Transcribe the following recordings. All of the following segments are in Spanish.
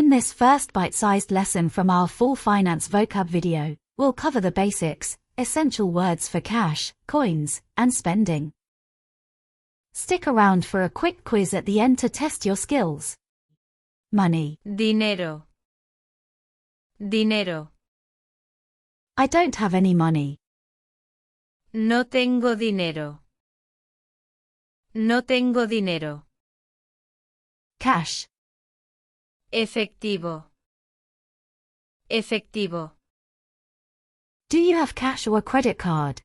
In this first bite-sized lesson from our full finance vocab video, we'll cover the basics, essential words for cash, coins, and spending. Stick around for a quick quiz at the end to test your skills. Money. Dinero. Dinero. I don't have any money. No tengo dinero. No tengo dinero. Cash. Efectivo. Efectivo. Do you have cash or a credit card?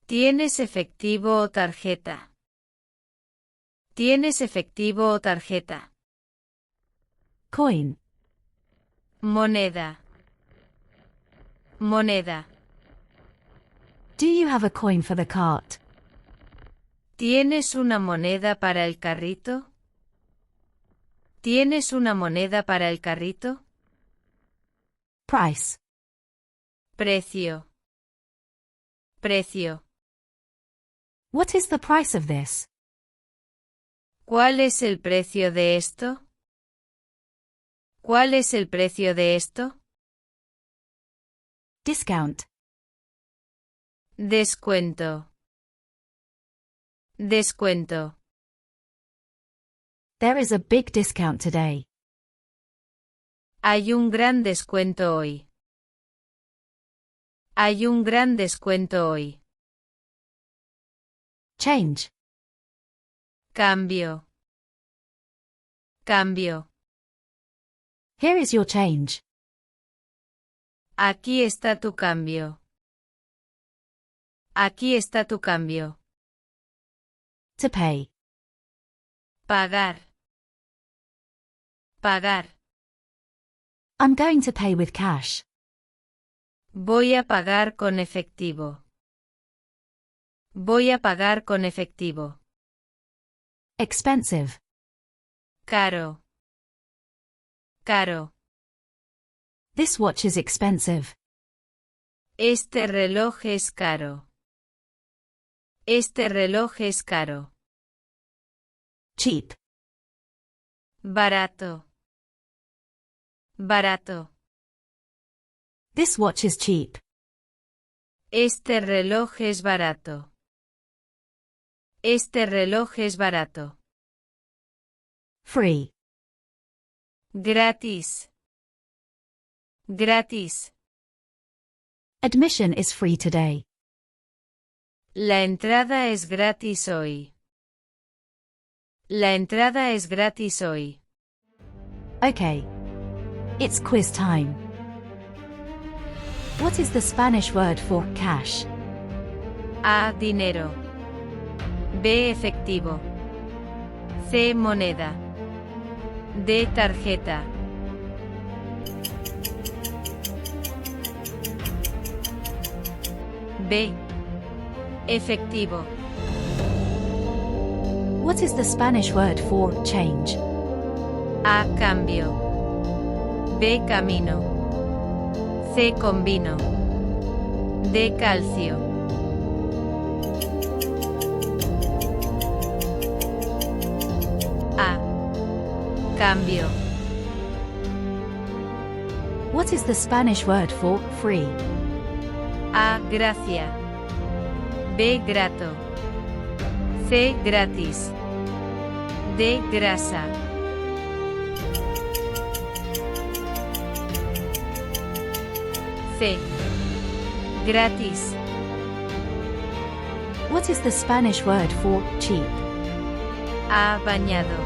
¿Tienes efectivo o tarjeta? ¿Tienes efectivo o tarjeta? Coin. Moneda. Moneda. Do you have a coin for the cart? ¿Tienes una moneda para el carrito? ¿Tienes una moneda para el carrito? Price. Precio. Precio. What is the price of this? ¿Cuál es el precio de esto? ¿Cuál es el precio de esto? Discount. Descuento. Descuento. There is a big discount today. Hay un gran descuento hoy. Hay un gran descuento hoy. Change. Cambio. Cambio. Here is your change. Aquí está tu cambio. Aquí está tu cambio. To pay. Pagar. Pagar. I'm going to pay with cash. Voy a pagar con efectivo. Voy a pagar con efectivo. Expensive. Caro. Caro. This watch is expensive. Este reloj es caro. Este reloj es caro. Cheap. Barato. Barato. This watch is cheap. Este reloj es barato. Este reloj es barato. Free. Gratis. Gratis. Admission is free today. La entrada es gratis hoy. La entrada es gratis hoy. Okay. It's quiz time. What is the Spanish word for cash? A. Dinero. B. Efectivo. C. Moneda. D. Tarjeta. B. Efectivo. What is the Spanish word for change? A. Cambio. B. Camino. C. Combino. D. Calcio. A. Cambio. What is the Spanish word for free? A. Gracia. B. Grato. C. Gratis. D. Grasa. C. Gratis. What is the Spanish word for cheap? A. Bañado.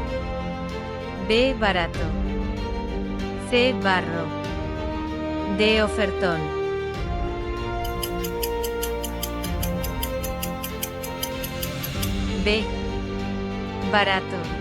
B. Barato. C. Barro. D. Ofertón. B. Barato.